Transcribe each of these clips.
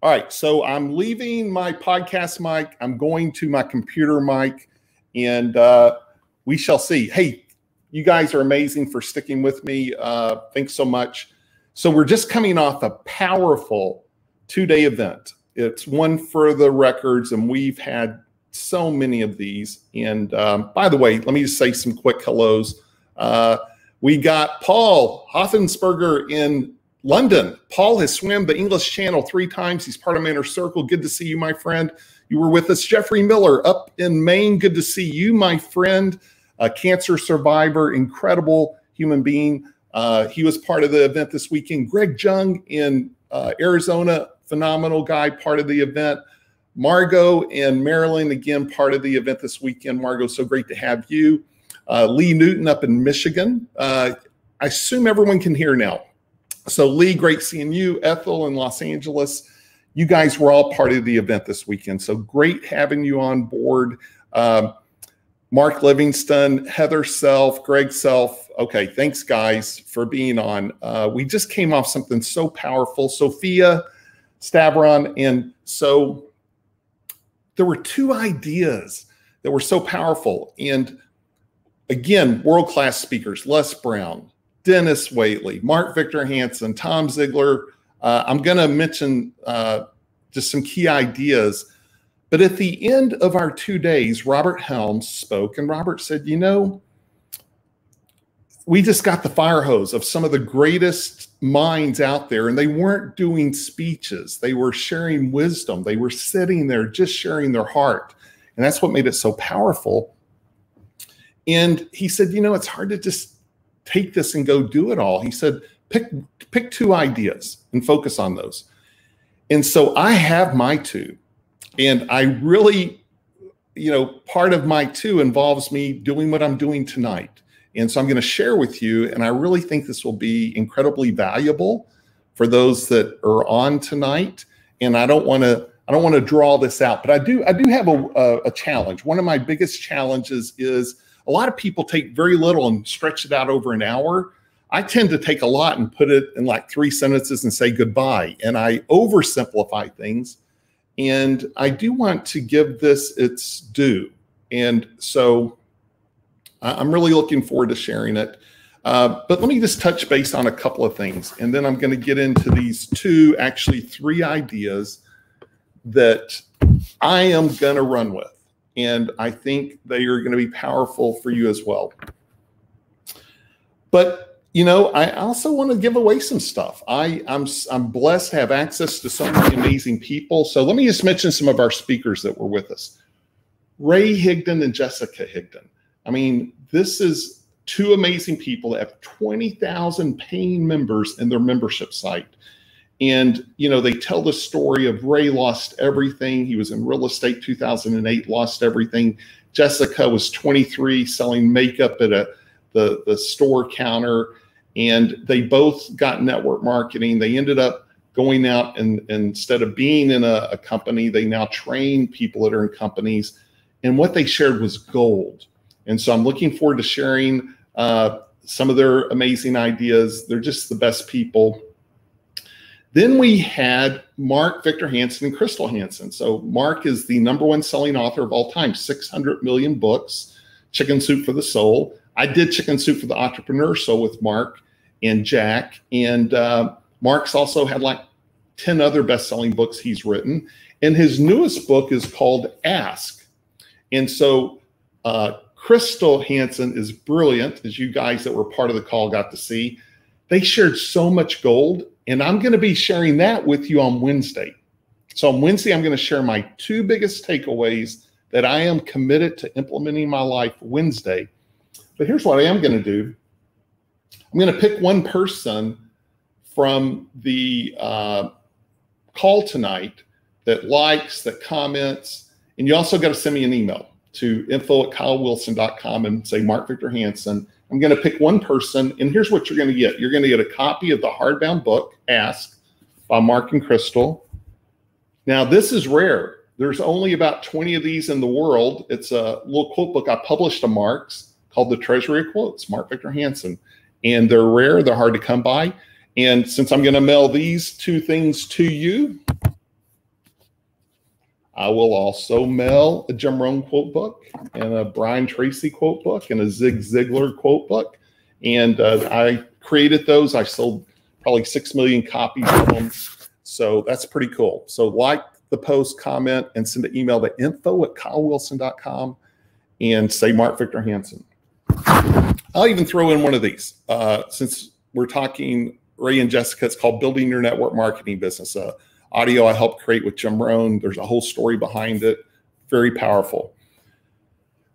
All right, so I'm leaving my podcast mic. I'm going to my computer mic, and we shall see. Hey, you guys are amazing for sticking with me. Thanks so much. So we're just coming off a powerful two-day event. It's one for the records, and we've had so many of these. And by the way, let me just say some quick hellos. We got Paul Hoffensberger in London. Paul has swam the English Channel 3 times. He's part of my inner circle. Good to see you, my friend. You were with us. Jeffrey Miller up in Maine. Good to see you, my friend. A cancer survivor, incredible human being. He was part of the event this weekend. Greg Jung in Arizona, phenomenal guy, part of the event. Margot in Maryland, again, part of the event this weekend. Margot, so great to have you. Lee Newton up in Michigan. I assume everyone can hear now. So Lee, great seeing you. Ethel in Los Angeles. You guys were all part of the event this weekend. So great having you on board. Mark Livingston, Heather Self, Greg Self. Okay, thanks guys for being on. We just came off something so powerful. Sophia Stavron. And so there were two ideas that were so powerful. And again, world-class speakers, Les Brown, Denis Waitley, Mark Victor Hansen, Tom Zigler. I'm going to mention just some key ideas. But at the end of our 2 days, Robert Helms spoke, and Robert said, you know, we just got the fire hose of some of the greatest minds out there, and they weren't doing speeches. They were sharing wisdom. They were sitting there just sharing their heart. And that's what made it so powerful. And he said, you know, it's hard to just take this and go do it all. He said, pick two ideas and focus on those. And so I have my two. And I really, you know, part of my two involves me doing what I'm doing tonight. And so I'm going to share with you, and I really think this will be incredibly valuable for those that are on tonight. And I don't want to draw this out, but I do have a challenge. One of my biggest challenges is a lot of people take very little and stretch it out over an hour. I tend to take a lot and put it in like 3 sentences and say goodbye. And I oversimplify things. And I do want to give this its due. And so I'm really looking forward to sharing it. But let me just touch base on a couple of things. And then I'm going to get into these two, actually 3 ideas that I am going to run with. And I think they are going to be powerful for you as well. But, you know, I also want to give away some stuff. I'm blessed to have access to so many amazing people. So let me just mention some of our speakers that were with us. Ray Higdon and Jessica Higdon. I mean, this is 2 amazing people that have 20,000 paying members in their membership site. And, you know, they tell the story of Ray lost everything. He was in real estate 2008, lost everything. Jessica was 23 selling makeup at the store counter. And they both got network marketing. They ended up going out and instead of being in a company, they now train people that are in companies. And what they shared was gold. And so I'm looking forward to sharing some of their amazing ideas. They're just the best people. Then we had Mark Victor Hansen and Crystal Hansen. So Mark is the #1 selling author of all time, 600 million books, Chicken Soup for the Soul. I did Chicken Soup for the Entrepreneur Soul with Mark and Jack. And Mark's also had like 10 other best-selling books he's written. And his newest book is called Ask. And so Crystal Hansen is brilliant, as you guys that were part of the call got to see. They shared so much gold. And I'm going to be sharing that with you on Wednesday. So on Wednesday, I'm going to share my 2 biggest takeaways that I am committed to implementing in my life Wednesday. But here's what I am going to do. I'm going to pick one person from the call tonight that likes, that comments. And you also got to send me an email to info@kylewilson.com and say Mark Victor Hansen. I'm going to pick one person, and here's what you're going to get. You're going to get a copy of the hardbound book, Ask, by Mark and Crystal. Now, this is rare. There's only about 20 of these in the world. It's a little quote book I published to Mark's called The Treasury of Quotes, Mark Victor Hansen. And they're rare. They're hard to come by. And since I'm going to mail these 2 things to you, I will also mail a Jim Rohn quote book and a Brian Tracy quote book and a Ziglar quote book. And I created those. I sold probably 6 million copies of them. So that's pretty cool. So like the post, comment, and send an email to info@kylewilson.com and say Mark Victor Hansen. I'll even throw in one of these. Since we're talking Ray and Jessica, it's called Building Your Network Marketing Business. Audio I helped create with Jim Rohn. There's a whole story behind it. Very powerful.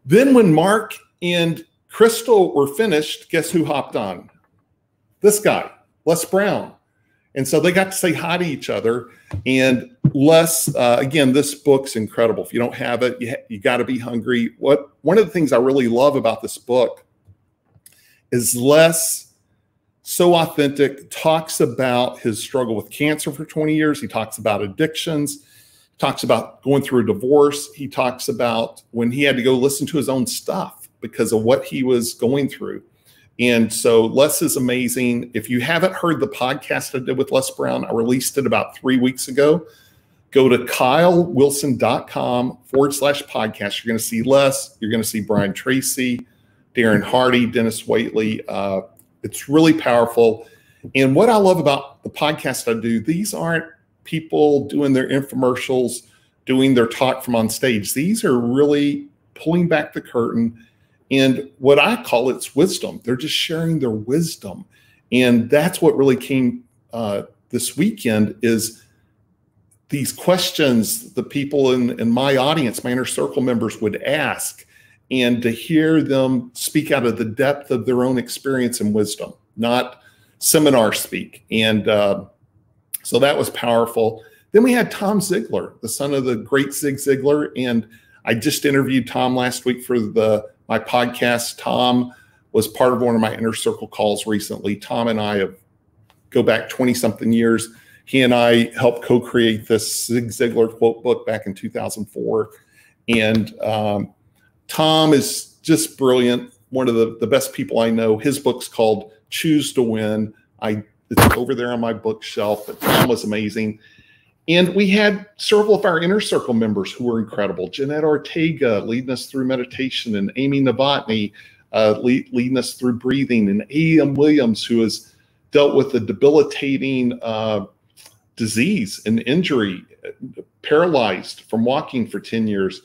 Then when Mark and Crystal were finished, guess who hopped on? This guy, Les Brown. And so they got to say hi to each other. And Les, again, this book's incredible. If you don't have it, you got to be hungry. One of the things I really love about this book is Les, so authentic, talks about his struggle with cancer for 20 years. He talks about addictions, talks about going through a divorce. He talks about when he had to go listen to his own stuff because of what he was going through. And so Les is amazing. If you haven't heard the podcast I did with Les Brown, I released it about 3 weeks ago. Go to kylewilson.com/podcast. You're going to see Les. You're going to see Brian Tracy, Darren Hardy, Denis Waitley. It's really powerful. And what I love about the podcast I do, these aren't people doing their infomercials, doing their talk from on stage. These are really pulling back the curtain. And what I call it's wisdom. They're just sharing their wisdom. And that's what really came this weekend is these questions the people in my audience, my inner circle members would ask, and to hear them speak out of the depth of their own experience and wisdom, not seminar speak. And so that was powerful. Then we had Tom Zigler, the son of the great Zig Ziglar. And I just interviewed Tom last week for my podcast. Tom was part of one of my inner circle calls recently. Tom and I go back 20-something years. He and I helped co-create this Zig Ziglar quote book back in 2004. And Tom is just brilliant. One of the best people I know. His book's called Choose to Win. It's over there on my bookshelf, but Tom was amazing. And we had several of our inner circle members who were incredible. Jeanette Ortega leading us through meditation, and Amy Novotny leading us through breathing, and A.M. Williams, who has dealt with a debilitating disease and injury, paralyzed from walking for 10 years.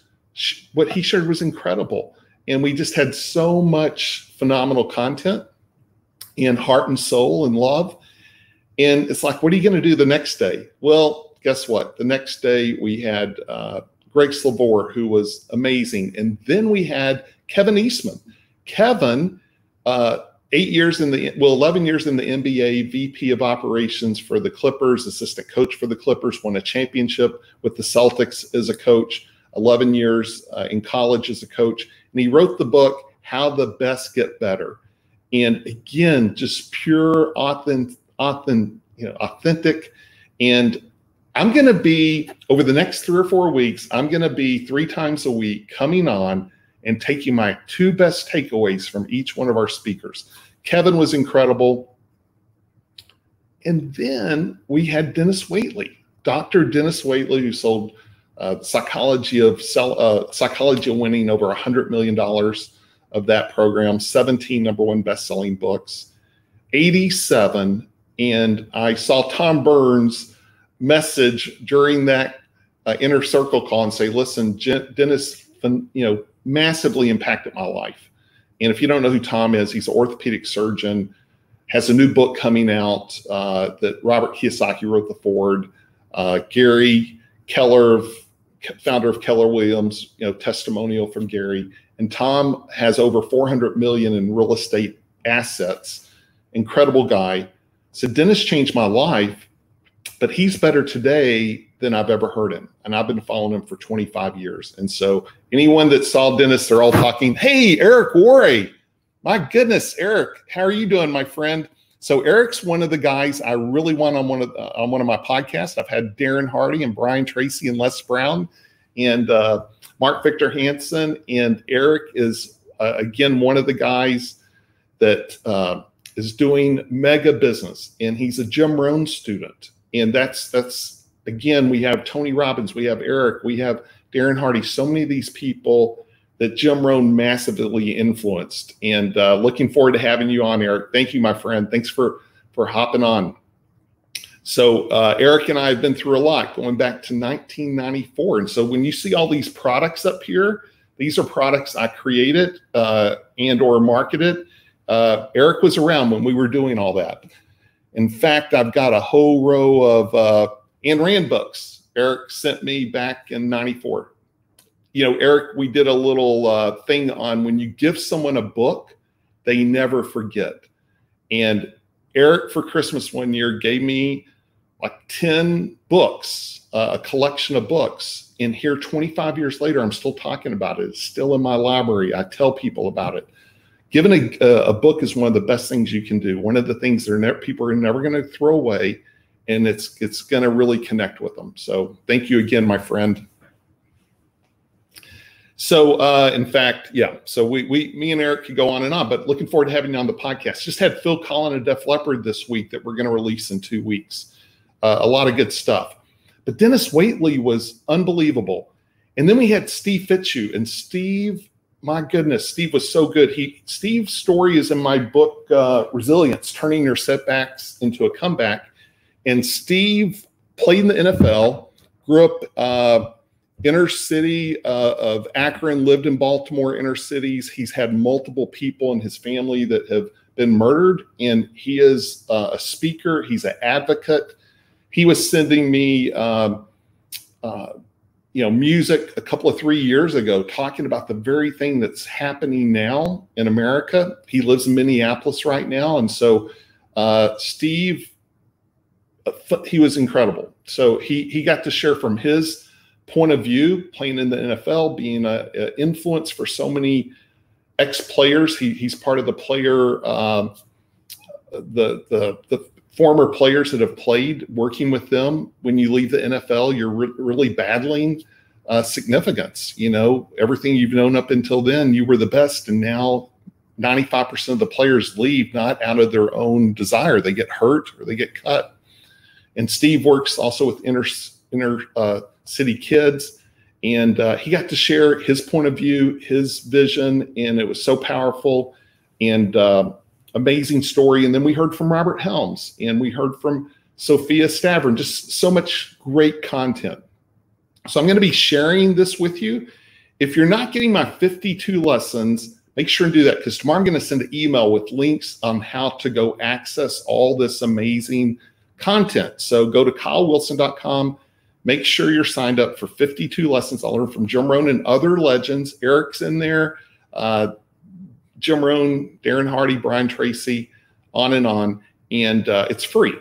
What he shared was incredible. And we just had so much phenomenal content in heart and soul and love. And it's like, what are you going to do the next day? Well, guess what? The next day we had Greg Slavor, who was amazing. And then we had Kevin Eastman. Kevin, 11 years in the NBA, VP of operations for the Clippers, assistant coach for the Clippers, won a championship with the Celtics as a coach, 11 years in college as a coach. And he wrote the book, How the Best Get Better. And again, just pure, authentic. And I'm going to be, over the next 3 or 4 weeks, I'm going to be 3 times a week coming on and taking my 2 best takeaways from each one of our speakers. Kevin was incredible. And then we had Denis Waitley, Dr. Denis Waitley, who sold Psychology of Winning, over $100 million of that program, 17 #1 best-selling books, 87. And I saw Tom Burns message during that inner circle call and say, listen, Denis, massively impacted my life. And if you don't know who Tom is, he's an orthopedic surgeon, has a new book coming out that Robert Kiyosaki wrote the foreword. Gary Keller, founder of Keller Williams, testimonial from Gary. And Tom has over 400 million in real estate assets. Incredible guy. So Denis changed my life, but he's better today than I've ever heard him. And I've been following him for 25 years. And so anyone that saw Denis, they're all talking, hey, Eric Worre. My goodness, Eric, how are you doing, my friend? So Eric's one of the guys I really want on one of my podcasts. I've had Darren Hardy and Brian Tracy and Les Brown and Mark Victor Hansen. And Eric is, again, one of the guys that is doing mega business. And he's a Jim Rohn student. And that's again, we have Tony Robbins, we have Eric, we have Darren Hardy, so many of these people that Jim Rohn massively influenced. And looking forward to having you on, Eric. Thank you, my friend. Thanks for hopping on. So Eric and I have been through a lot going back to 1994. And so when you see all these products up here, these are products I created and or marketed. Eric was around when we were doing all that. In fact, I've got a whole row of Ayn Rand books Eric sent me back in 94. You know, Eric, we did a little thing on when you give someone a book, they never forget. And Eric, for Christmas one year, gave me like 10 books, a collection of books. And here 25 years later, I'm still talking about it. It's still in my library. I tell people about it. Giving a book is one of the best things you can do. One of the things that people are never going to throw away, and it's going to really connect with them. So thank you again, my friend. So in fact, yeah, so me and Eric could go on and on, but looking forward to having you on the podcast. Just had Phil Collin and Def Leppard this week that we're going to release in 2 weeks. A lot of good stuff. But Denis Waitley was unbelievable. And then we had Steve Fitzhugh, and Steve, my goodness, Steve was so good. Steve's story is in my book, Resilience, Turning Your Setbacks into a Comeback. And Steve played in the NFL, grew up inner city of Akron, lived in Baltimore inner cities. He's had multiple people in his family that have been murdered, and he is a speaker. He's an advocate. He was sending me music a couple of 3 years ago, talking about the very thing that's happening now in America. He lives in Minneapolis right now. And so Steve, he was incredible. So he got to share from his point of view, playing in the NFL, being an influence for so many ex-players. He's part of the player, the former players that have played, working with them. When you leave the NFL, you're really battling significance. You know, everything you've known up until then, you were the best, and now 95% of the players leave not out of their own desire. They get hurt or they get cut. And Steve works also with inner city kids, and he got to share his point of view, his vision, and it was so powerful and amazing story. And then we heard from Robert Helms, and we heard from Sophia Stavron, just so much great content. So I'm going to be sharing this with you. If you're not getting my 52 lessons, make sure and do that, because tomorrow I'm going to send an email with links on how to go access all this amazing content. So go to kylewilson.com. Make sure you're signed up for 52 lessons. I'll learn from Jim Rohn and other legends. Eric's in there, Jim Rohn, Darren Hardy, Brian Tracy, on. And it's free.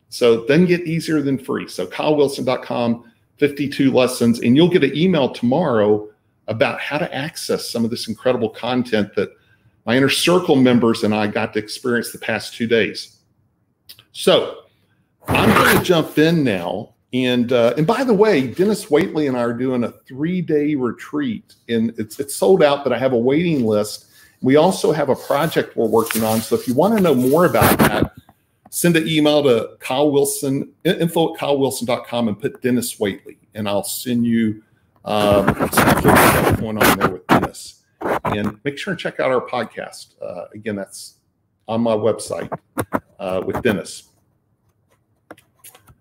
So it doesn't get easier than free. So kylewilson.com, 52 lessons, and you'll get an email tomorrow about how to access some of this incredible content that my Inner Circle members and I got to experience the past 2 days. So I'm going to jump in now. And by the way, Denis Waitley and I are doing a 3-day retreat, and it's sold out, but I have a waiting list. We also have a project we're working on. So if you want to know more about that, send an email to Kyle Wilson, info@kylewilson.com, and put Denis Waitley, and I'll send you what's going on there with Denis. And make sure and check out our podcast. Again, that's on my website with Denis.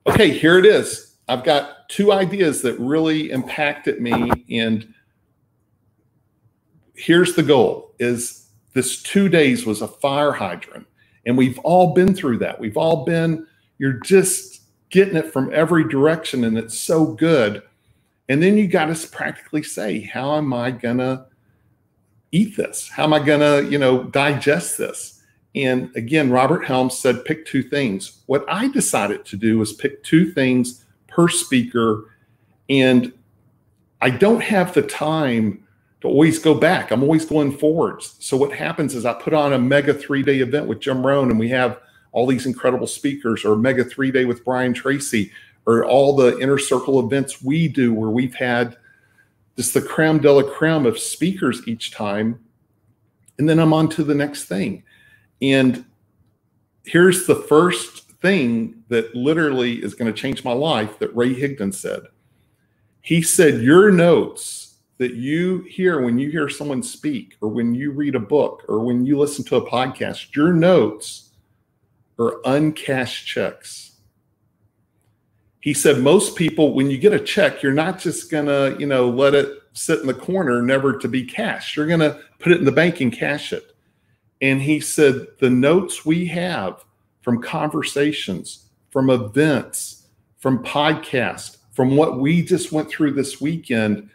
Okay, here it is. I've got 2 ideas that really impacted me, and here's the goal: is this 2 days was a fire hydrant, and we've all been through that. We've all been, you're just getting it from every direction, and it's so good. And then you got to practically say, how am I gonna eat this? How am I gonna, digest this? And again, Robert Helms said, pick 2 things. What I decided to do was pick 2 things per speaker, and I don't have the time to always go back. I'm always going forwards. So what happens is I put on a mega 3-day event with Jim Rohn, and we have all these incredible speakers, or a mega 3-day with Brian Tracy, or all the Inner Circle events we do where we've had just the creme de la creme of speakers each time. And then I'm on to the next thing. And here's the first thing that literally is going to change my life that Ray Higdon said. He said, your notes that you hear when you hear someone speak, or when you read a book, or when you listen to a podcast, your notes are uncashed checks. He said, most people, when you get a check, you're not just going to, let it sit in the corner, never to be cashed. You're going to put it in the bank and cash it. And he said, the notes we have from conversations, from events, from podcasts, from what we just went through this weekend,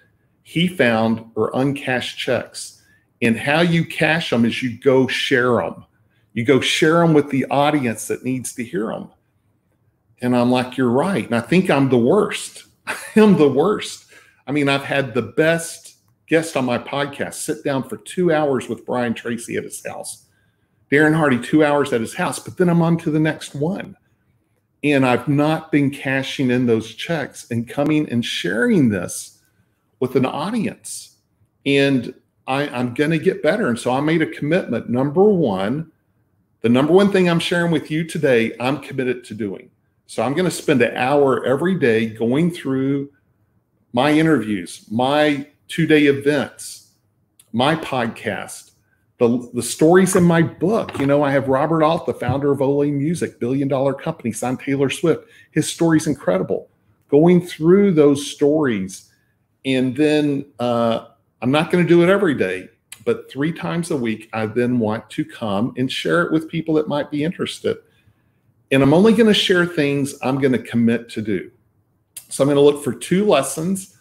he found are uncashed checks. And how you cash them is you go share them. You go share them with the audience that needs to hear them. And I'm like, you're right. And I think I'm the worst. I am the worst. I mean, I've had the best guest on my podcast sit down for 2 hours with Brian Tracy at his house. Darren Hardy, 2 hours at his house, but then I'm on to the next one. And I've not been cashing in those checks and coming and sharing this with an audience. And I'm going to get better. And so I made a commitment. Number one, the number one thing I'm sharing with you today, I'm committed to doing. So I'm going to spend an hour every day going through my interviews, my 2-day events, my podcast, the stories in my book. I have Robert Alt, the founder of Olay Music, billion-dollar company, signed Taylor Swift. His story's incredible. Going through those stories. And then I'm not going to do it every day, but 3 times a week, I then want to come and share it with people that might be interested. And I'm only going to share things I'm going to commit to do. So I'm going to look for 2 lessons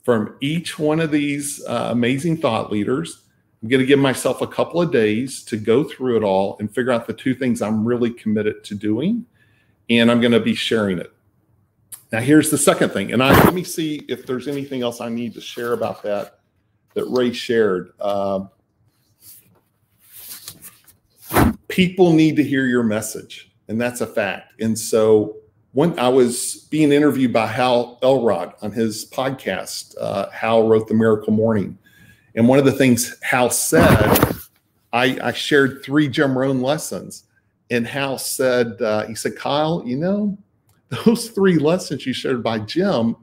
from each one of these amazing thought leaders. I'm going to give myself a couple of days to go through it all and figure out the 2 things I'm really committed to doing. And I'm going to be sharing it. Now, here's the second thing. And let me see if there's anything else I need to share about that Ray shared. People need to hear your message. And that's a fact. And so when I was being interviewed by Hal Elrod on his podcast, Hal wrote The Miracle Morning. And one of the things Hal said, I shared 3 Jim Rohn lessons. And Hal said, he said, Kyle, those 3 lessons you shared by Jim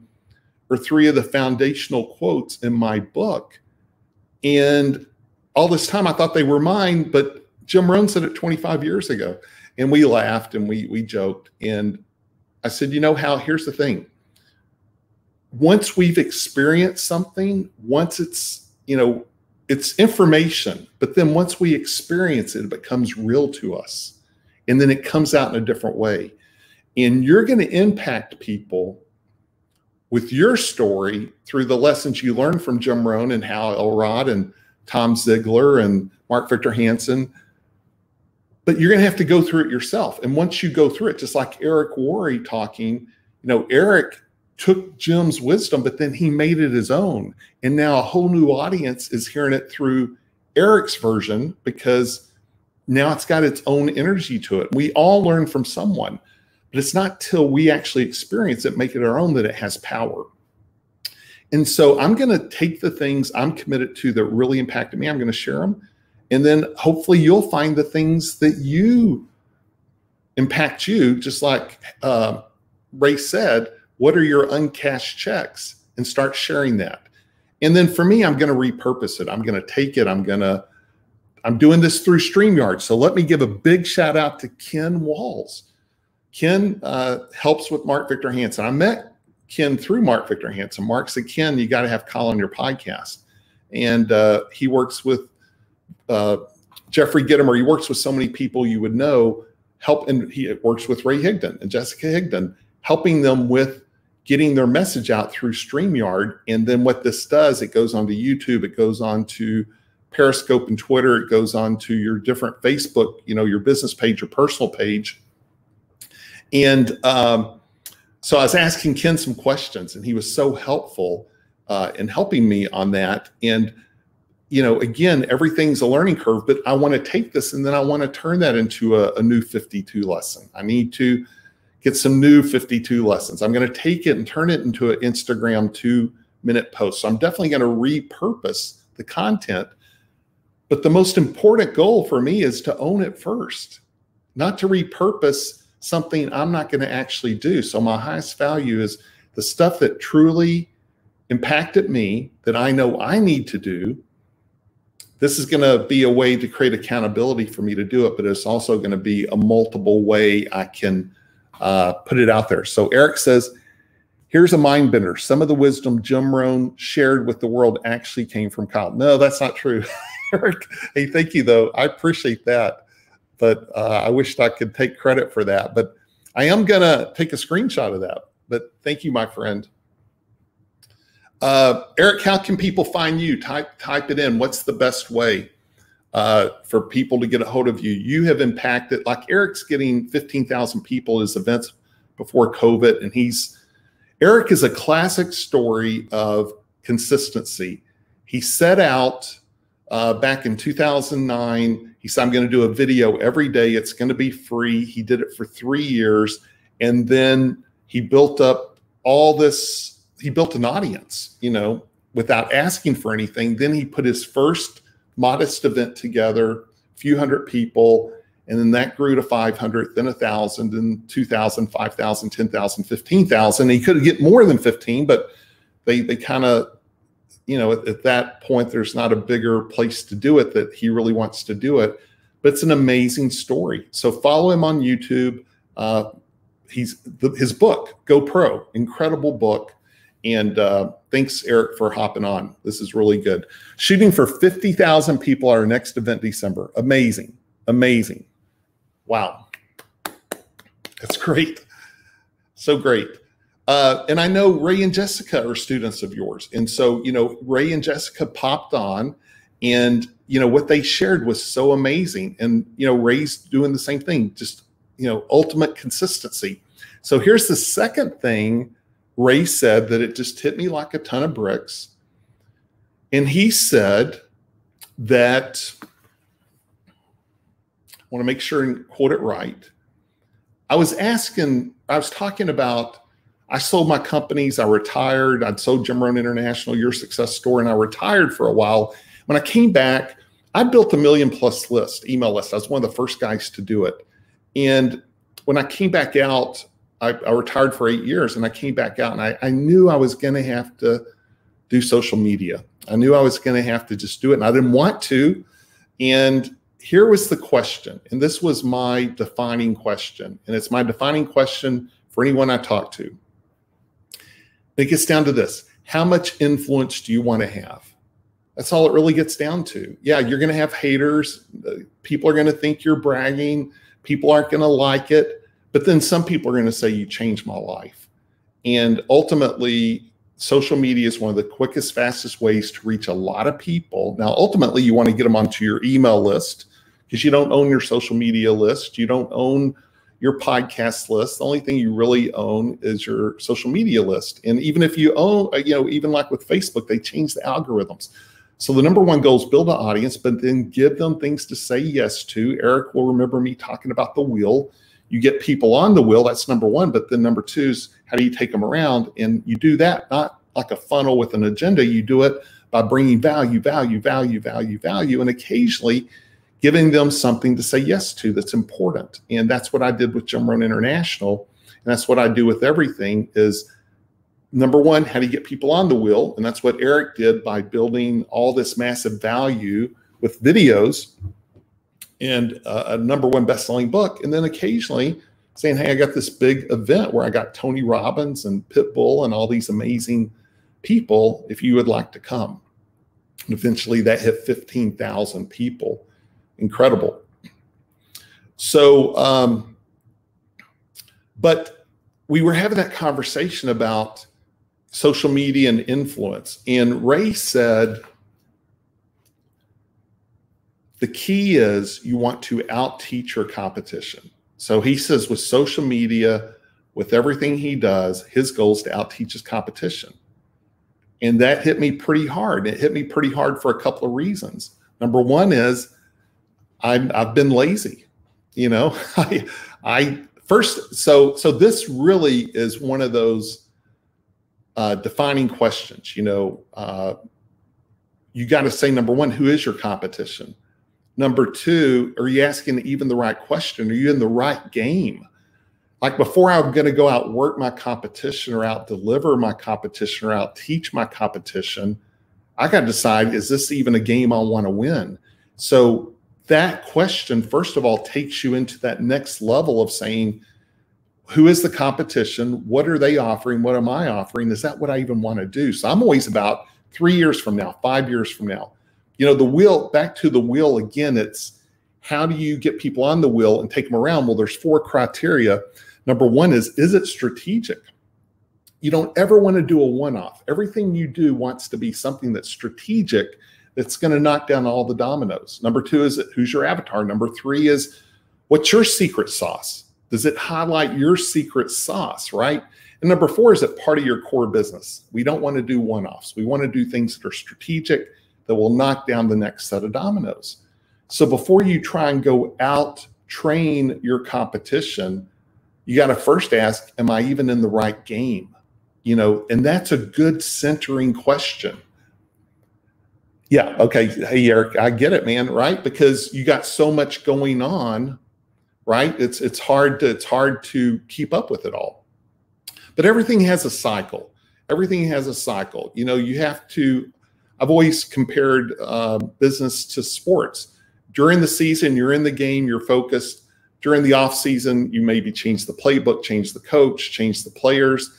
are 3 of the foundational quotes in my book. And all this time I thought they were mine, but Jim Rohn said it 25 years ago. And we laughed and we joked. And I said, Hal, here's the thing. Once we've experienced something, once it's information, but then once we experience it, it becomes real to us. And then it comes out in a different way. And you're going to impact people with your story through the lessons you learned from Jim Rohn and Hal Elrod and Tom Zigler and Mark Victor Hansen. But you're going to have to go through it yourself. And once you go through it, just like Eric Worre talking, Eric took Jim's wisdom, but then he made it his own. And now a whole new audience is hearing it through Eric's version because now it's got its own energy to it. We all learn from someone, but it's not till we actually experience it, make it our own, that it has power. And so I'm going to take the things I'm committed to that really impacted me. I'm going to share them. And then hopefully you'll find the things that impact you, just like Ray said, what are your uncashed checks? And start sharing that. And then for me, I'm going to repurpose it. I'm going to take it. I'm doing this through StreamYard. So let me give a big shout out to Ken Walls. Ken helps with Mark Victor Hansen. I met Ken through Mark Victor Hansen. Mark said, Ken, you got to have Kyle on your podcast. And he works with Jeffrey Gittimer. He works with so many people you would know. And he works with Ray Higdon and Jessica Higdon, helping them with getting their message out through StreamYard. And then what this does, it goes onto YouTube, it goes on to Periscope and Twitter, it goes on to your different Facebook, your business page, your personal page. And so I was asking Ken some questions, and he was so helpful in helping me on that. And again, everything's a learning curve, but I want to take this and then I want to turn that into a new 52 lesson. I need to get some new 52 lessons. I'm going to take it and turn it into an Instagram 2-minute post. So I'm definitely going to repurpose the content. But the most important goal for me is to own it first, not to repurpose something I'm not going to actually do. So my highest value is the stuff that truly impacted me, that I know I need to do. This is going to be a way to create accountability for me to do it, but it's also going to be a multiple way I can put it out there. So Eric says, here's a mind bender. Some of the wisdom Jim Rohn shared with the world actually came from Kyle. No, that's not true. Eric, hey, thank you though. I appreciate that. But I wished I could take credit for that. But I am going to take a screenshot of that. But thank you, my friend. Eric, how can people find you? Type it in. What's the best way for people to get a hold of you? You have impacted, like Eric's getting 15,000 people at his events before COVID. And Eric is a classic story of consistency. He set out back in 2009. He said, I'm going to do a video every day. It's going to be free. He did it for 3 years. And then he built up all this. He built an audience, without asking for anything. Then he put his first modest event together, a few hundred people. And then that grew to 500, then 1,000, then 2,000, 5,000, 10,000, 15,000. He could get more than 15, but they kind of, at that point, there's not a bigger place to do it that he really wants to do it. But it's an amazing story. So follow him on YouTube. His book, Go Pro, incredible book. And thanks, Eric, for hopping on. This is really good. Shooting for 50,000 people at our next event December. Amazing. Amazing. Wow. That's great. So great. And I know Ray and Jessica are students of yours. And so, Ray and Jessica popped on, and, what they shared was so amazing. And, Ray's doing the same thing, just, ultimate consistency. So here's the second thing Ray said that it just hit me like a ton of bricks. And he said that, I want to make sure and quote it right. I was talking about, I sold my companies, I retired, I'd sold Jim Rohn International, Your Success Store, and I retired for a while. When I came back, I built a 1 million+ email list. I was one of the first guys to do it. And when I came back out, I retired for 8 years, and I came back out, and I knew I was going to have to do social media. I knew I was going to have to just do it, and I didn't want to. And here was the question, and this was my defining question, and it's my defining question for anyone I talk to. It gets down to this: how much influence do you want to have? That's all it really gets down to. Yeah, you're going to have haters. People are going to think you're bragging. People aren't going to like it. But then some people are going to say, you changed my life. And ultimately, social media is one of the quickest, fastest ways to reach a lot of people. Now, ultimately, you want to get them onto your email list, because you don't own your social media list. You don't own your podcast list. The only thing you really own is your social media list. And even if you own, even like with Facebook, they change the algorithms. So the number one goal is build an audience, but then give them things to say yes to. Eric will remember me talking about the wheel. You get people on the wheel, that's number one. But then number two is, how do you take them around? And you do that not like a funnel with an agenda. You do it by bringing value, and occasionally giving them something to say yes to that's important. And that's what I did with Jim Rohn International. And that's what I do with everything is, number one, how do you get people on the wheel? And that's what Eric did by building all this massive value with videos and a number one best-selling book. And then occasionally saying, hey, I got this big event where I got Tony Robbins and Pitbull and all these amazing people, if you would like to come. And eventually that hit 15,000 people. Incredible. So, but we were having that conversation about social media and influence. And Ray said, the key is you want to out-teach your competition. So he says with social media, with everything he does, his goal is to out-teach his competition. And that hit me pretty hard. It hit me pretty hard for a couple of reasons. Number one is I've been lazy. So this really is one of those defining questions. You got to say, number one, who is your competition? Number two, are you asking even the right question? Are you in the right game? Like before I'm going to go out work my competition or out deliver my competition or out teach my competition, I got to decide, is this even a game I want to win? So that question, first of all, takes you into that next level of saying, who is the competition? What are they offering? What am I offering? Is that what I even want to do? So I'm always about 3 years from now, 5 years from now. You know, the wheel, back to the wheel again, it's how do you get people on the wheel and take them around? Well, there's 4 criteria. Number one is it strategic? You don't ever want to do a one-off. Everything you do wants to be something that's strategic, that's going to knock down all the dominoes. Number 2 is who's your avatar? Number 3 is what's your secret sauce? Does it highlight your secret sauce, right? And number 4 is it part of your core business? We don't want to do one-offs. We want to do things that are strategic, that will knock down the next set of dominoes. So before you try and go out, train your competition, you got to first ask, am I even in the right game? You know, and that's a good centering question. Yeah, okay. Hey, Eric, I get it, man, right? Because you got so much going on, right? It's hard to keep up with it all. But everything has a cycle. Everything has a cycle. You know, you have to, I've always compared business to sports. During the season, you're in the game, you're focused. During the off season, you maybe change the playbook, change the coach, change the players.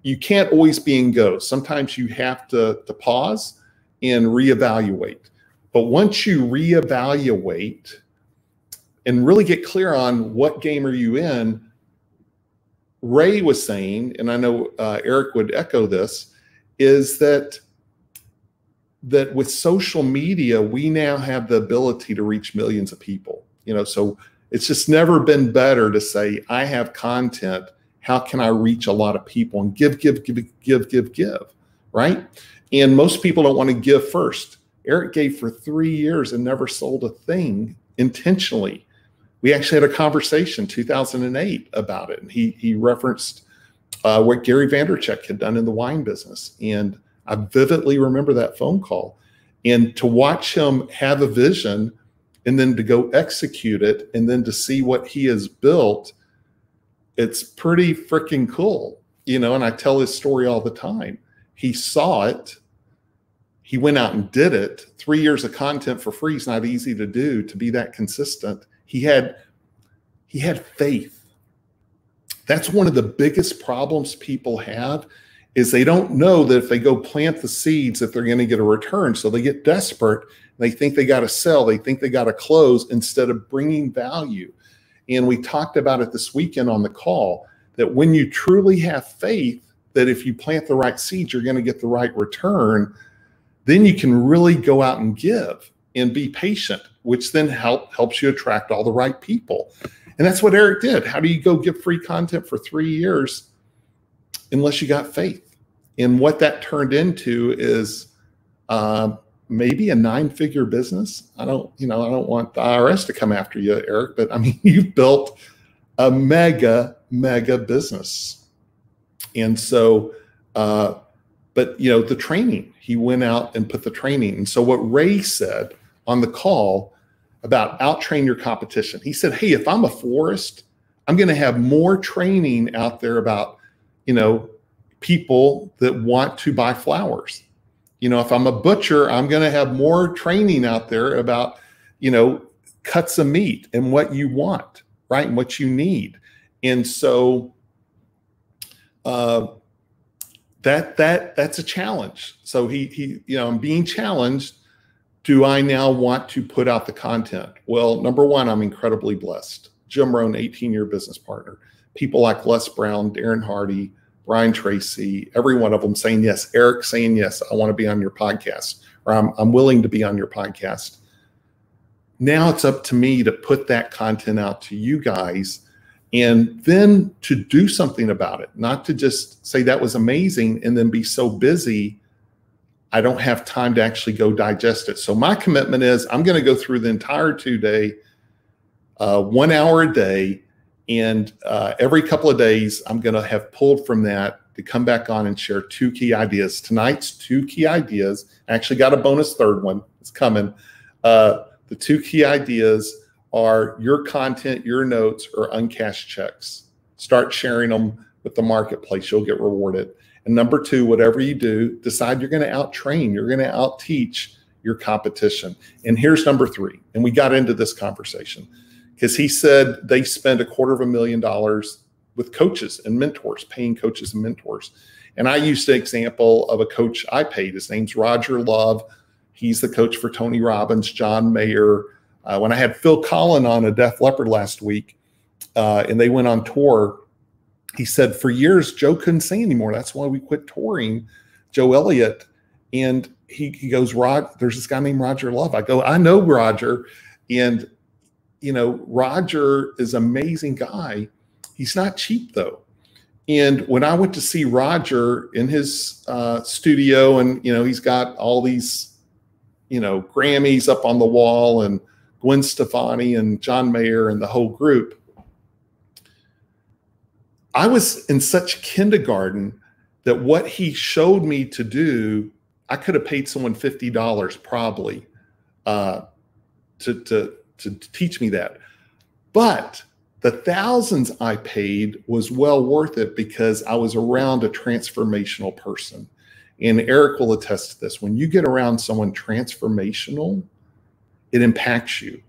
You can't always be in go. Sometimes you have to pause and reevaluate. But once you reevaluate and really get clear on what game are you in, Ray was saying, and I know Eric would echo this, is that with social media, we now have the ability to reach millions of people. You know, so it's just never been better to say, I have content. How can I reach a lot of people and give, right? And most people don't want to give first. Eric gave for 3 years and never sold a thing intentionally. We actually had a conversation 2008 about it. And he referenced what Gary Vaynerchuk had done in the wine business. And I vividly remember that phone call. And to watch him have a vision and then to go execute it and then to see what he has built, it's pretty freaking cool. You know, and I tell his story all the time. He saw it. He went out and did it. 3 years of content for free is not easy to do, to be that consistent. He had faith. That's one of the biggest problems people have, is they don't know that if they go plant the seeds that they're going to get a return. So they get desperate. They think they got to sell. They think they got to close instead of bringing value. And we talked about it this weekend on the call, that when you truly have faith that if you plant the right seeds, you're going to get the right return, then you can really go out and give and be patient, which then helps you attract all the right people. And that's what Eric did. How do you go give free content for 3 years unless you got faith? And what that turned into is maybe a 9-figure business. I don't want the IRS to come after you, Eric, but I mean, you've built a mega business. And so, but you know, the training, he went out and put the training. And so what Ray said on the call about out-train your competition, he said, hey, if I'm a florist, I'm going to have more training out there about, you know, people that want to buy flowers. You know, if I'm a butcher, I'm going to have more training out there about, you know, cuts of meat and what you want, right? And what you need. And so that's a challenge. So he, you know, I'm being challenged. Do I now want to put out the content? Well, number one, I'm incredibly blessed. Jim Rohn, 18-year business partner. People like Les Brown, Darren Hardy, Brian Tracy, every one of them saying yes. Eric saying yes, I want to be on your podcast, or I'm willing to be on your podcast. Now it's up to me to put that content out to you guys and then to do something about it, not to just say that was amazing and then be so busy I don't have time to actually go digest it. So my commitment is I'm going to go through the entire 2-day, 1 hour a day. And every couple of days, I'm going to have pulled from that to come back on and share 2 key ideas. Tonight's 2 key ideas, I actually got a bonus 3rd one. It's coming. The 2 key ideas are your content, your notes, or uncashed checks. Start sharing them with the marketplace. You'll get rewarded. And number two, whatever you do, decide you're going to out-train. You're going to out-teach your competition. And here's number three. And we got into this conversation because he said they spend $250,000 with coaches and mentors, paying coaches and mentors. And I used an example of a coach I paid. His name's Roger Love. He's the coach for Tony Robbins, John Mayer. When I had Phil Collin on a Def Leppard last week, and they went on tour, he said, for years, Joe couldn't sing anymore. That's why we quit touring, Joe Elliott. And he goes, Rod, there's this guy named Roger Love. I go, I know Roger. And, you know, Roger is an amazing guy. He's not cheap, though. And when I went to see Roger in his studio, and, you know, he's got all these, you know, Grammys up on the wall, and Gwen Stefani and John Mayer and the whole group, I was in such kindergarten that what he showed me to do, I could have paid someone $50 probably to teach me that. But the thousands I paid was well worth it because I was around a transformational person. And Eric will attest to this. When you get around someone transformational, it impacts you.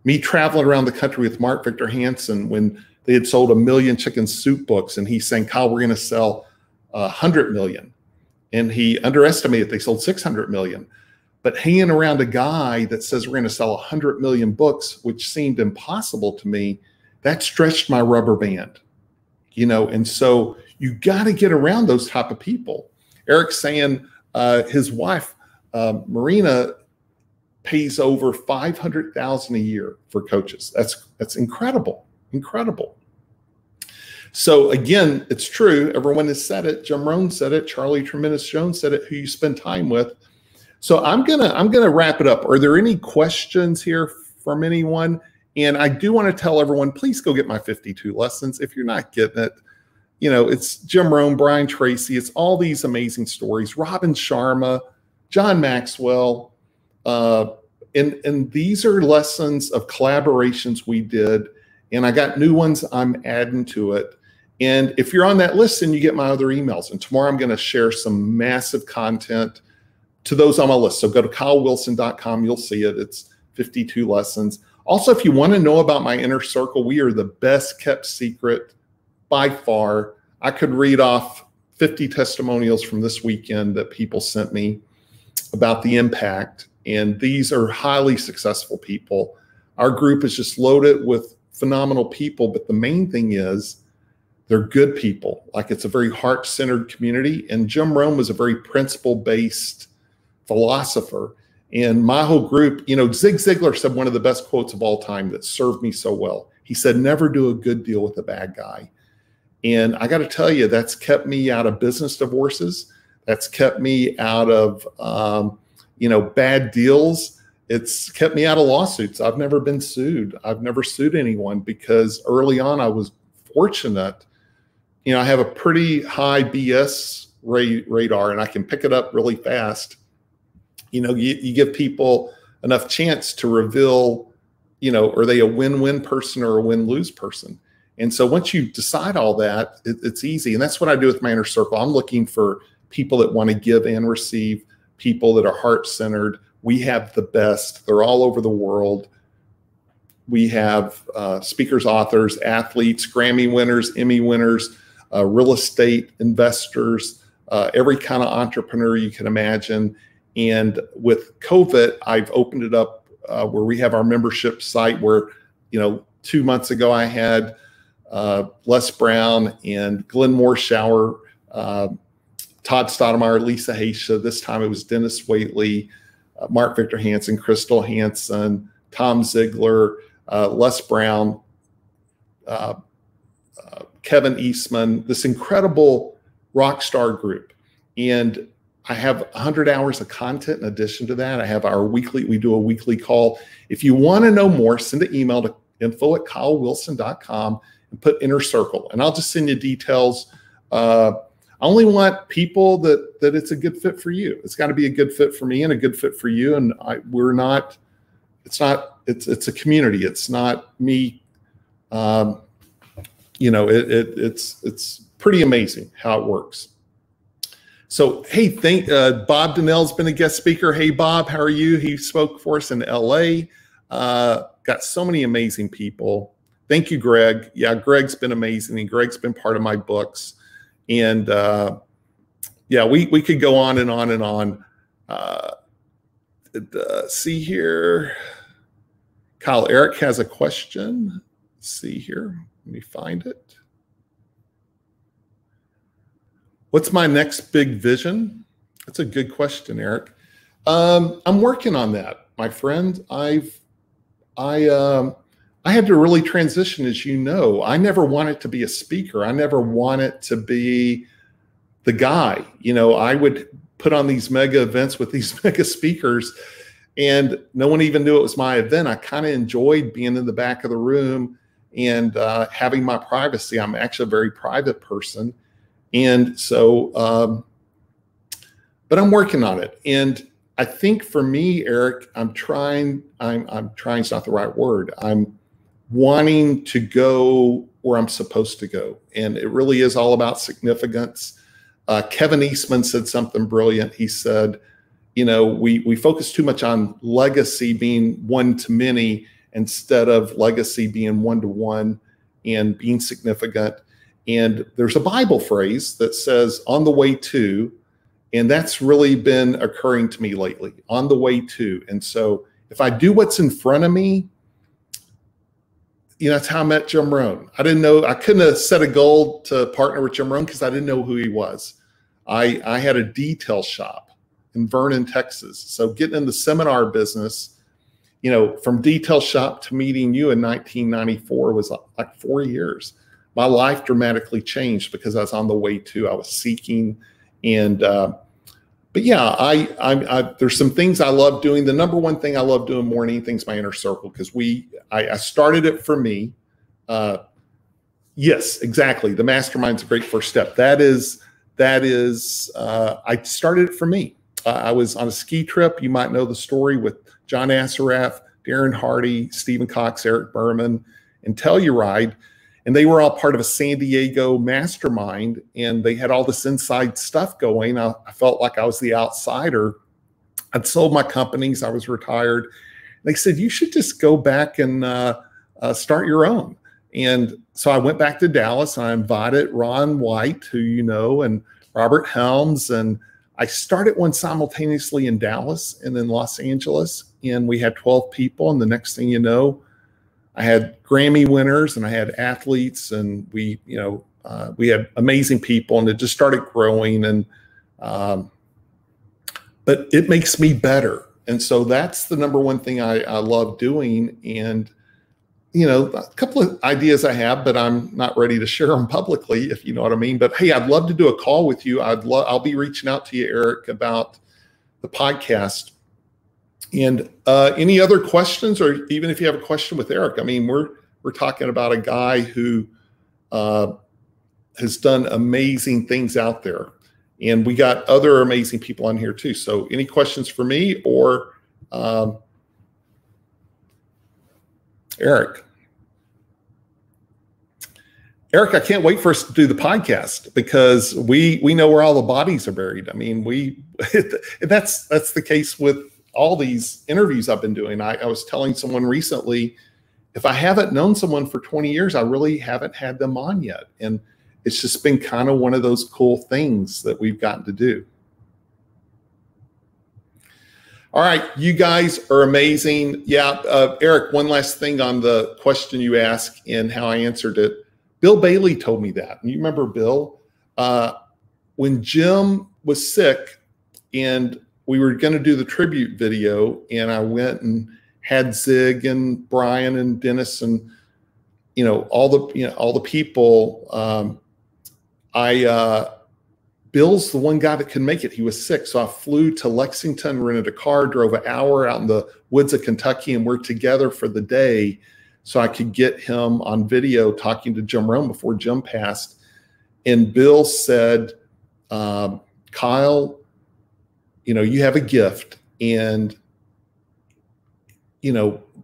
Me traveling around the country with Mark Victor Hansen when they had sold 1 million chicken soup books, and he's saying, Kyle, we're going to sell 100 million. And he underestimated they sold 600 million. But hanging around a guy that says we're going to sell 100 million books, which seemed impossible to me, that stretched my rubber band, you know. And so you got to get around those type of people. Eric's saying his wife, Marina, pays over $500,000 a year for coaches. That's incredible, incredible. So again, it's true. Everyone has said it. Jim Rohn said it. Charlie Tremendous Jones said it. Who you spend time with. So I'm gonna wrap it up. Are there any questions here from anyone? And I do want to tell everyone, please go get my 52 lessons. If you're not getting it, you know, it's Jim Rohn, Brian Tracy. It's all these amazing stories. Robin Sharma, John Maxwell. And these are lessons of collaborations we did. And I got new ones I'm adding to it. And if you're on that list, then you get my other emails. And tomorrow I'm going to share some massive content to those on my list. So go to kylewilson.com. You'll see it. It's 52 lessons. Also, if you want to know about my inner circle, we are the best kept secret by far. I could read off 50 testimonials from this weekend that people sent me about the impact. And these are highly successful people. Our group is just loaded with phenomenal people. But the main thing is they're good people. Like, it's a very heart-centered community. And Jim Rohn was a very principle-based philosopher. And my whole group, you know, Zig Ziglar said one of the best quotes of all time that served me so well. He said, never do a good deal with a bad guy. And I got to tell you, that's kept me out of business divorces. That's kept me out of, you know, bad deals. It's kept me out of lawsuits. I've never been sued. I've never sued anyone because early on I was fortunate. You know, I have a pretty high BS radar and I can pick it up really fast. You know, you give people enough chance to reveal, you know, are they a win-win person or a win-lose person? And so once you decide all that, it's easy. And that's what I do with my inner circle. I'm looking for people that want to give and receive, people that are heart-centered. We have the best. They're all over the world. We have speakers, authors, athletes, Grammy winners, Emmy winners, real estate investors, every kind of entrepreneur you can imagine. And with COVID, I've opened it up where we have our membership site where, you know, 2 months ago I had Les Brown and Glenn Morshower, Todd Stoudemire, Lisa Haisha. This time it was Denis Waitley, Mark Victor Hansen, Crystal Hansen, Tom Zigler, Les Brown, Kevin Eastman, this incredible rock star group. And I have 100 hours of content in addition to that. I have our weekly, we do a weekly call. If you want to know more, send an email to info@kylewilson.com and put inner circle. And I'll just send you details. I only want people that it's a good fit for you. It's got to be a good fit for me and a good fit for you. And it's a community. It's not me, you know, it's pretty amazing how it works. So, hey, Bob Donnell's been a guest speaker. Hey, Bob, how are you? He spoke for us in LA. Got so many amazing people. Thank you, Greg. Yeah, Greg's been amazing, and Greg's been part of my books. And yeah, we could go on and on and on. See here. Kyle, Eric has a question. Let's see here. Let me find it. What's my next big vision? That's a good question, Eric. I'm working on that, my friend. I had to really transition, as you know. I never wanted to be a speaker. I never wanted to be the guy. You know, I would put on these mega events with these mega speakers, and no one even knew it was my event. I kind of enjoyed being in the back of the room and having my privacy. I'm actually a very private person. And so, but I'm working on it. And I think for me, Eric, I'm trying is not the right word. I'm wanting to go where I'm supposed to go. And it really is all about significance. Kevin Eastman said something brilliant. He said, you know, we focus too much on legacy being one to many instead of legacy being one to one and being significant. And there's a Bible phrase that says on the way to, and that's really been occurring to me lately, on the way to. And so if I do what's in front of me, you know, that's how I met Jim Rohn. I didn't know, I couldn't have set a goal to partner with Jim Rohn because I didn't know who he was. I had a detail shop in Vernon, Texas. So getting in the seminar business, you know, from detail shop to meeting you in 1994 was like 4 years. My life dramatically changed because I was on the way to, I was seeking. And, but yeah, there's some things I love doing. The number one thing I love doing more than anything is my inner circle, because I started it for me. Yes, exactly. The mastermind's a great first step. That is, I started it for me. I was on a ski trip. You might know the story with John Assaraf, Darren Hardy, Stephen Cox, Eric Berman, and Telluride. And they were all part of a San Diego mastermind, and they had all this inside stuff going. I felt like I was the outsider. I'd sold my companies. I was retired. They said, you should just go back and start your own. And so I went back to Dallas, and I invited Ron White, who you know, and Robert Helms. And I started one simultaneously in Dallas and in Los Angeles. And we had 12 people. And the next thing you know, I had Grammy winners and I had athletes, and we had amazing people, and it just started growing. And, but it makes me better. And so that's the number one thing I love doing. And, you know, a couple of ideas I have, but I'm not ready to share them publicly, if you know what I mean. But hey, I'd love to do a call with you. I'll be reaching out to you, Eric, about the podcast. And any other questions, or even if you have a question with Eric? I mean, we're talking about a guy who has done amazing things out there, and we got other amazing people on here too. So any questions for me or Eric? Eric, I can't wait for us to do the podcast, because we know where all the bodies are buried. I mean, that's the case with all these interviews I've been doing. I was telling someone recently, if I haven't known someone for 20 years, I really haven't had them on yet. And it's just been kind of one of those cool things that we've gotten to do. All right, you guys are amazing. Yeah, Eric, one last thing on the question you asked and how I answered it. Bill Bailey told me that. And you remember Bill? When Jim was sick and we were going to do the tribute video, and I went and had Zig and Brian and Denis and, all the people. Bill's the one guy that can make it. He was sick. So I flew to Lexington, rented a car, drove an hour out in the woods of Kentucky, and we're together for the day so I could get him on video talking to Jim Rohn before Jim passed. And Bill said, Kyle, you have a gift, and,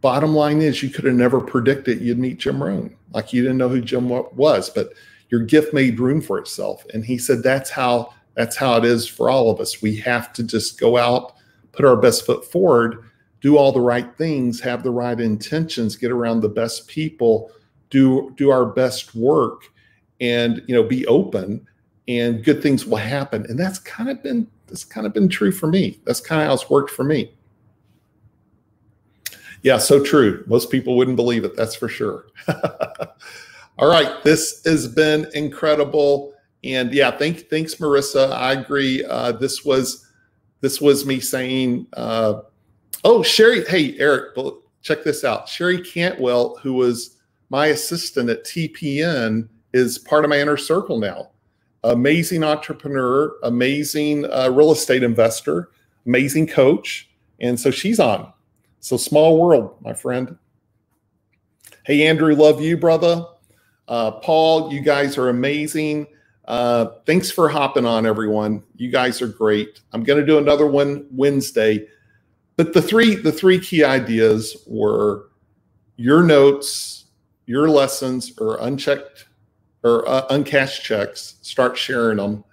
bottom line is you could have never predicted you'd meet Jim Rohn. Like you didn't know who Jim was, but your gift made room for itself. And he said, that's how it is for all of us. We have to just go out, put our best foot forward, do all the right things, have the right intentions, get around the best people, do our best work, and be open, and good things will happen. And that's kind of been true for me. That's kind of how it's worked for me. Yeah, so true. Most people wouldn't believe it. That's for sure. All right, this has been incredible. And yeah, thanks, Marissa. I agree. This was me saying, oh, Sherry. Hey, Eric, check this out. Sherry Cantwell, who was my assistant at TPN, is part of my inner circle now. Amazing entrepreneur, amazing real estate investor, amazing coach. And so she's on. So small world, my friend. Hey, Andrew, love you, brother. Paul, you guys are amazing. Thanks for hopping on, everyone. You guys are great. I'm going to do another one Wednesday. But the three key ideas were your notes, your lessons, or unchecked or uncashed checks. Start sharing them.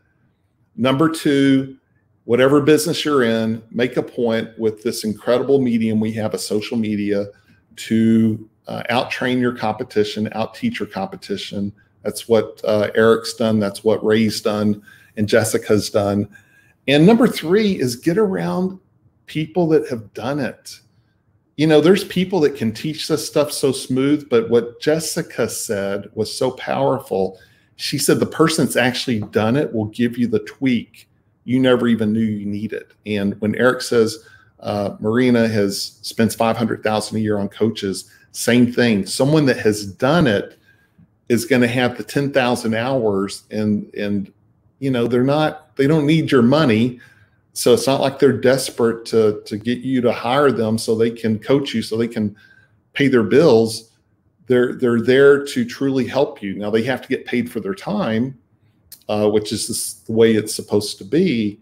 Number two, whatever business you're in, make a point with this incredible medium we have, a social media, to out-train your competition, out-teach your competition. That's what Eric's done. That's what Ray's done and Jessica's done. And number three is get around people that have done it. There's people that can teach this stuff so smooth, but what Jessica said was so powerful. She said the person that's actually done it will give you the tweak you never even knew you needed. And when Eric says Marina spends $500,000 a year on coaches, same thing. Someone that has done it is going to have the 10,000 hours, and they don't need your money. So it's not like they're desperate to get you to hire them so they can coach you, so they can pay their bills. They're there to truly help you. Now they have to get paid for their time, which is the way it's supposed to be.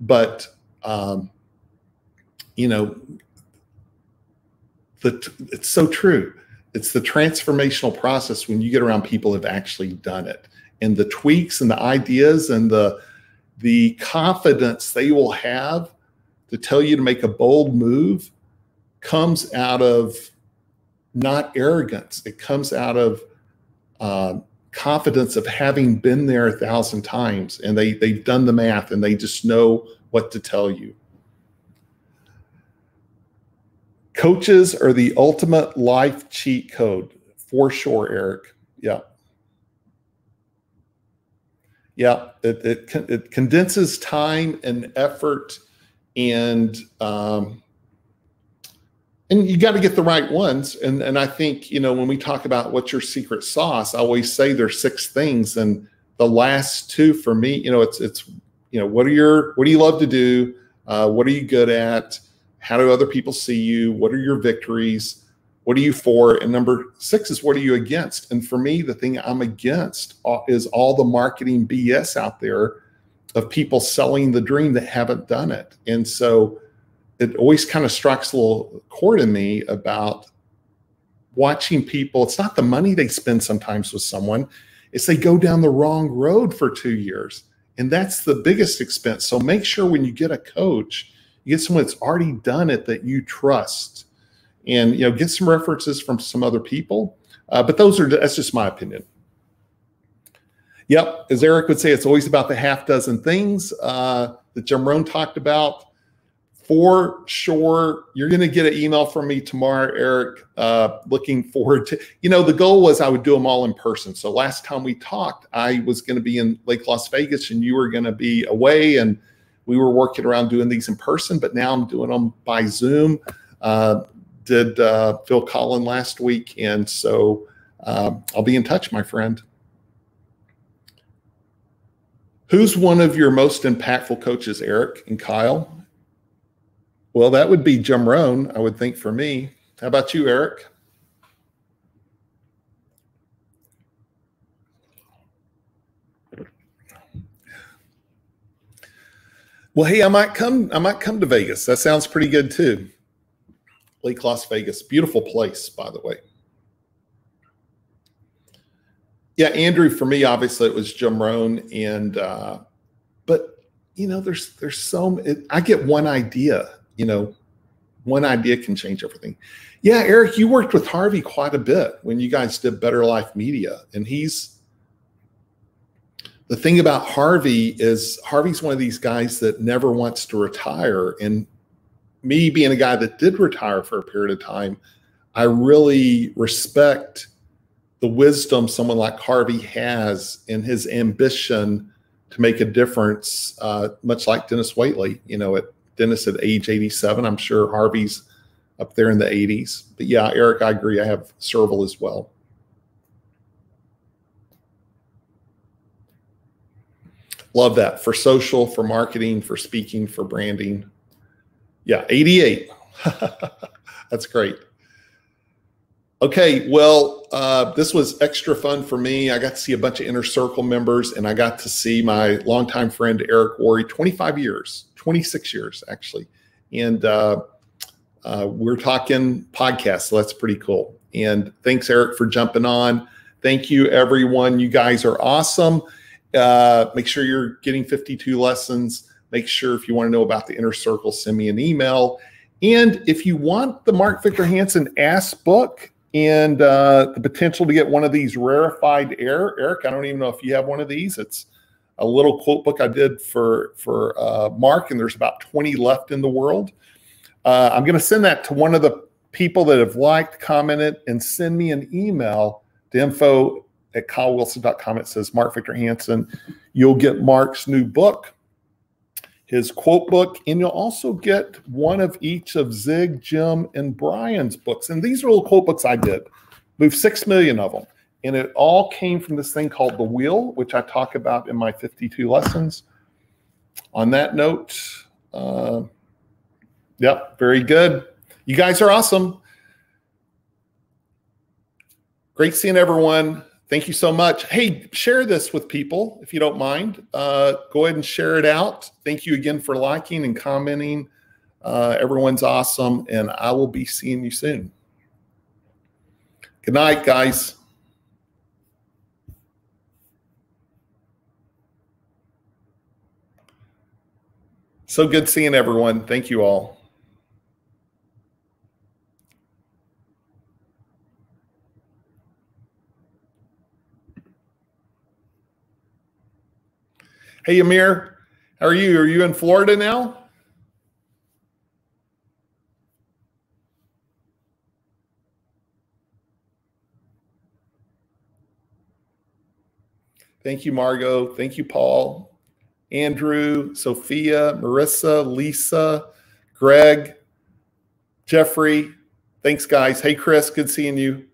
But, it's so true. It's the transformational process when you get around people who have actually done it, and the tweaks and the ideas and the confidence they will have to tell you to make a bold move comes out of not arrogance. It comes out of confidence of having been there 1,000 times, and they've done the math and they just know what to tell you. Coaches are the ultimate life cheat code, for sure, Eric. Yeah. Yeah, it condenses time and effort, and you got to get the right ones. And I think, when we talk about what's your secret sauce, I always say there's 6 things, and the last 2 for me, it's what do you love to do? What are you good at? How do other people see you? What are your victories? What are you for? And number 6 is, what are you against? And for me, the thing I'm against is all the marketing BS out there of people selling the dream that haven't done it. And so it always kind of strikes a little chord in me about watching people. It's not the money they spend sometimes with someone. It's they go down the wrong road for 2 years. And that's the biggest expense. So make sure when you get a coach, you get someone that's already done it that you trust. And get some references from some other people, but that's just my opinion. Yep, as Eric would say, it's always about the half dozen things that Jim Rohn talked about. For sure, you're going to get an email from me tomorrow, Eric. Looking forward to. The goal was I would do them all in person. So last time we talked, I was going to be in Lake Las Vegas, and you were going to be away, and we were working around doing these in person. But now I'm doing them by Zoom. Did Phil Collin last week, and so I'll be in touch, my friend. Who's one of your most impactful coaches, Eric and Kyle? Well, that would be Jim Rohn, I would think, for me. How about you, Eric? Well, hey, I might come to Vegas. That sounds pretty good too. Lake Las Vegas. Beautiful place, by the way. Yeah, Andrew, for me, obviously it was Jim Rohn. And, but, you know, there's so, I get one idea, you know, one idea can change everything. Yeah, Eric, you worked with Harvey quite a bit when you guys did Better Life Media. And the thing about Harvey is Harvey's one of these guys that never wants to retire. And me being a guy that did retire for a period of time, I really respect the wisdom someone like Harvey has in his ambition to make a difference, much like Dennis Waitley. You know, Dennis at age 87, I'm sure Harvey's up there in the 80s. But yeah, Eric, I agree. I have Serval as well. Love that. For social, for marketing, for speaking, for branding. Yeah, 88. That's great. Okay, well, this was extra fun for me. I got to see a bunch of Inner Circle members, and I got to see my longtime friend, Eric Worre, 25 years, 26 years, actually. And we're talking podcasts, so that's pretty cool. And thanks, Eric, for jumping on. Thank you, everyone. You guys are awesome. Make sure you're getting 52 lessons. Make sure if you want to know about the Inner Circle, send me an email. And if you want the Mark Victor Hansen Ask book, and the potential to get one of these rarefied air. Eric, I don't even know if you have one of these. It's a little quote book I did for Mark, and there's about 20 left in the world. I'm going to send that to one of the people that have liked, commented, and send me an email to info@kylewilson.com. It says Mark Victor Hansen. You'll get Mark's new book, his quote book, and you'll also get one of each of Zig, Jim, and Brian's books. And these are little quote books I did. Moved 6 million of them. And it all came from this thing called The Wheel, which I talk about in my 52 lessons. On that note, yep, very good. You guys are awesome. Great seeing everyone. Thank you so much. Hey, share this with people if you don't mind. Go ahead and share it out. Thank you again for liking and commenting. Everyone's awesome, and I will be seeing you soon. Good night, guys. So good seeing everyone. Thank you all. Hey, Amir, how are you? Are you in Florida now? Thank you, Margot. Thank you, Paul, Andrew, Sophia, Marissa, Lisa, Greg, Jeffrey. Thanks, guys. Hey, Chris, good seeing you.